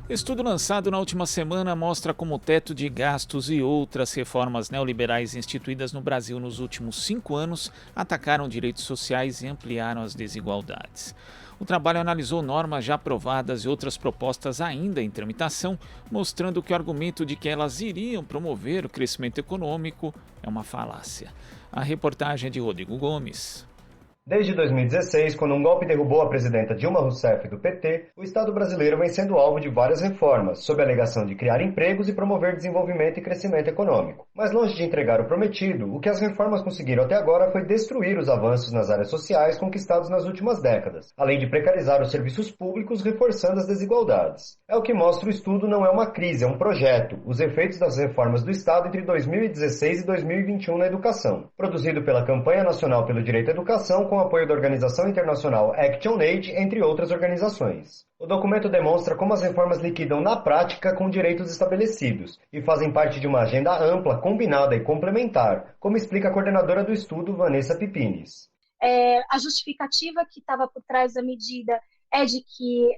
Estudo lançado na última semana mostra como o teto de gastos e outras reformas neoliberais instituídas no Brasil nos últimos 5 anos atacaram direitos sociais e ampliaram as desigualdades. O trabalho analisou normas já aprovadas e outras propostas ainda em tramitação, mostrando que o argumento de que elas iriam promover o crescimento econômico é uma falácia. A reportagem é de Rodrigo Gomes. Desde 2016, quando um golpe derrubou a presidenta Dilma Rousseff do PT, o Estado brasileiro vem sendo alvo de várias reformas, sob a alegação de criar empregos e promover desenvolvimento e crescimento econômico. Mas longe de entregar o prometido, o que as reformas conseguiram até agora foi destruir os avanços nas áreas sociais conquistados nas últimas décadas, além de precarizar os serviços públicos, reforçando as desigualdades. É o que mostra o estudo Não é uma crise, é um projeto, os efeitos das reformas do Estado entre 2016 e 2021 na educação, produzido pela Campanha Nacional pelo Direito à Educação, com apoio da Organização Internacional ActionAid, entre outras organizações. O documento demonstra como as reformas liquidam na prática com direitos estabelecidos e fazem parte de uma agenda ampla, combinada e complementar, como explica a coordenadora do estudo, Vanessa Pipines. A justificativa que estava por trás da medida é de que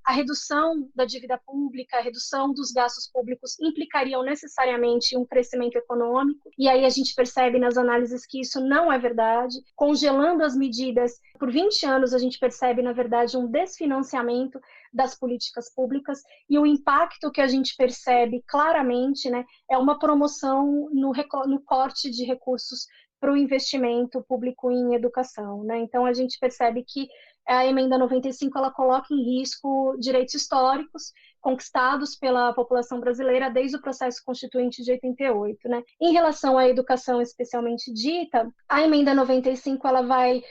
a redução da dívida pública, a redução dos gastos públicos implicariam necessariamente um crescimento econômico, e aí a gente percebe nas análises que isso não é verdade. Congelando as medidas por 20 anos, a gente percebe, na verdade, um desfinanciamento das políticas públicas, e o impacto que a gente percebe claramente, né, é uma promoção no corte de recursos para o investimento público em educação, né? Então, a gente percebe que a emenda 95 ela coloca em risco direitos históricos conquistados pela população brasileira desde o processo constituinte de 88, né? Em relação à educação especialmente dita, a emenda 95 ela vai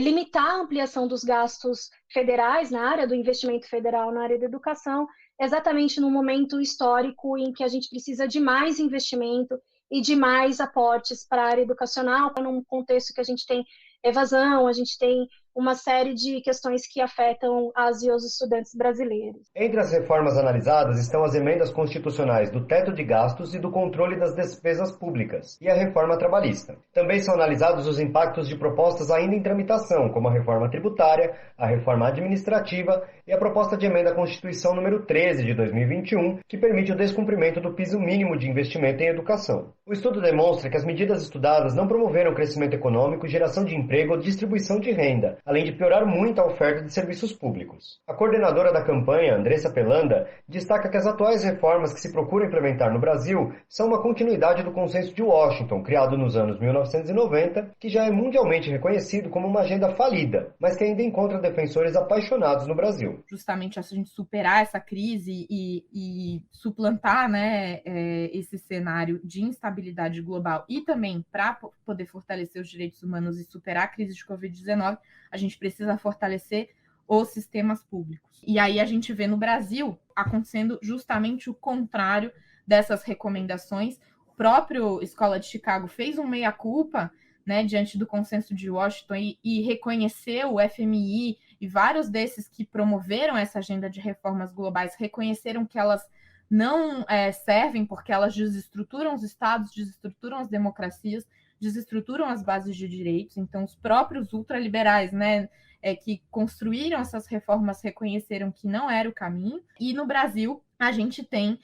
limitar a ampliação dos gastos federais na área do investimento federal na área da educação, exatamente no momento histórico em que a gente precisa de mais investimento e de mais aportes para a área educacional, num contexto que a gente tem evasão, a gente tem uma série de questões que afetam as e os estudantes brasileiros. Entre as reformas analisadas estão as emendas constitucionais do teto de gastos e do controle das despesas públicas, e a reforma trabalhista. Também são analisados os impactos de propostas ainda em tramitação, como a reforma tributária, a reforma administrativa e a proposta de emenda à Constituição número 13 de 2021, que permite o descumprimento do piso mínimo de investimento em educação. O estudo demonstra que as medidas estudadas não promoveram crescimento econômico, geração de emprego ou distribuição de renda, além de piorar muito a oferta de serviços públicos. A coordenadora da campanha, Andressa Pelanda, destaca que as atuais reformas que se procura implementar no Brasil são uma continuidade do Consenso de Washington, criado nos anos 1990, que já é mundialmente reconhecido como uma agenda falida, mas que ainda encontra defensores apaixonados no Brasil. Justamente a gente superar essa crise e suplantar, né, esse cenário de instabilidade global e também para poder fortalecer os direitos humanos e superar a crise de Covid-19, a gente precisa fortalecer os sistemas públicos. E aí a gente vê no Brasil acontecendo justamente o contrário dessas recomendações. O próprio Escola de Chicago fez um meia-culpa, né, diante do Consenso de Washington e reconheceu o FMI e vários desses que promoveram essa agenda de reformas globais reconheceram que elas não servem porque elas desestruturam os estados, desestruturam as democracias, desestruturam as bases de direitos. Então, os próprios ultraliberais, né, que construíram essas reformas reconheceram que não era o caminho. E no Brasil, a gente tem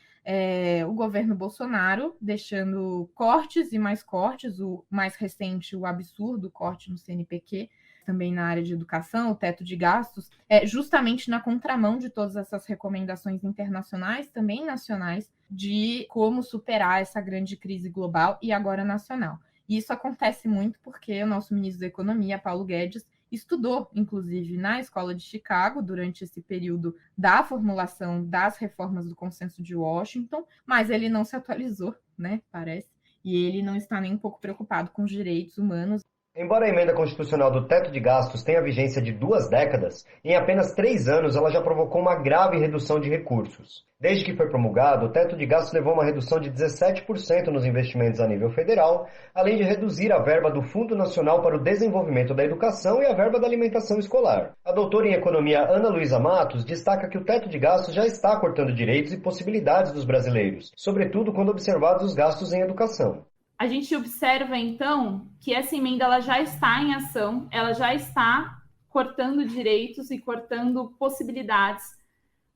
o governo Bolsonaro deixando cortes e mais cortes, o mais recente, o absurdo corte no CNPq, também na área de educação, o teto de gastos, justamente na contramão de todas essas recomendações internacionais, também nacionais, de como superar essa grande crise global e agora nacional. E isso acontece muito porque o nosso ministro da Economia, Paulo Guedes, estudou, inclusive, na Escola de Chicago, durante esse período da formulação das reformas do Consenso de Washington, mas ele não se atualizou, né, parece, e ele não está nem um pouco preocupado com os direitos humanos. Embora a emenda constitucional do teto de gastos tenha vigência de 2 décadas, em apenas 3 anos ela já provocou uma grave redução de recursos. Desde que foi promulgado, o teto de gastos levou a uma redução de 17% nos investimentos a nível federal, além de reduzir a verba do Fundo Nacional para o Desenvolvimento da Educação e a verba da alimentação escolar. A doutora em economia Ana Luísa Matos destaca que o teto de gastos já está cortando direitos e possibilidades dos brasileiros, sobretudo quando observados os gastos em educação. A gente observa, então, que essa emenda ela já está em ação, ela já está cortando direitos e cortando possibilidades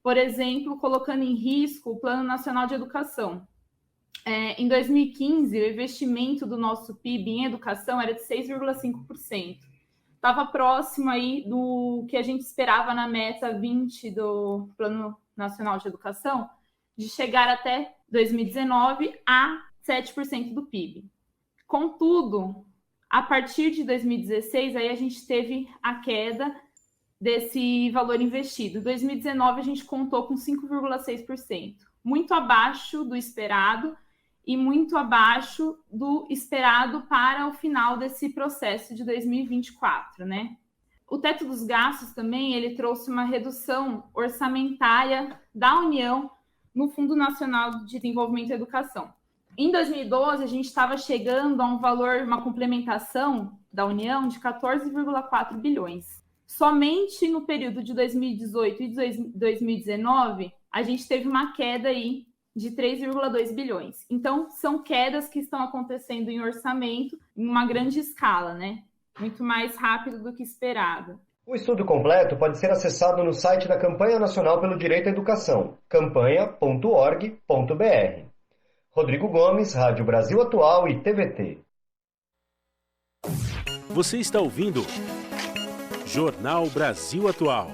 por exemplo, colocando em risco o Plano Nacional de Educação. Em 2015, o investimento do nosso PIB em educação era de 6,5%. Estava próximo aí do que a gente esperava na meta 20 do Plano Nacional de Educação, de chegar até 2019 a 7% do PIB. Contudo, a partir de 2016, aí a gente teve a queda desse valor investido. Em 2019, a gente contou com 5,6%, muito abaixo do esperado e muito abaixo do esperado para o final desse processo de 2024, né? O teto dos gastos também, ele trouxe uma redução orçamentária da União no Fundo Nacional de Desenvolvimento e Educação. Em 2012, a gente estava chegando a um valor, uma complementação da União de 14,4 bilhões. Somente no período de 2018 e 2019, a gente teve uma queda aí de 3,2 bilhões. Então, são quedas que estão acontecendo em orçamento em uma grande escala, né? Muito mais rápido do que esperado. O estudo completo pode ser acessado no site da Campanha Nacional pelo Direito à Educação, campanha.org.br. Rodrigo Gomes, Rádio Brasil Atual e TVT. Você está ouvindo Jornal Brasil Atual.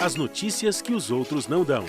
As notícias que os outros não dão.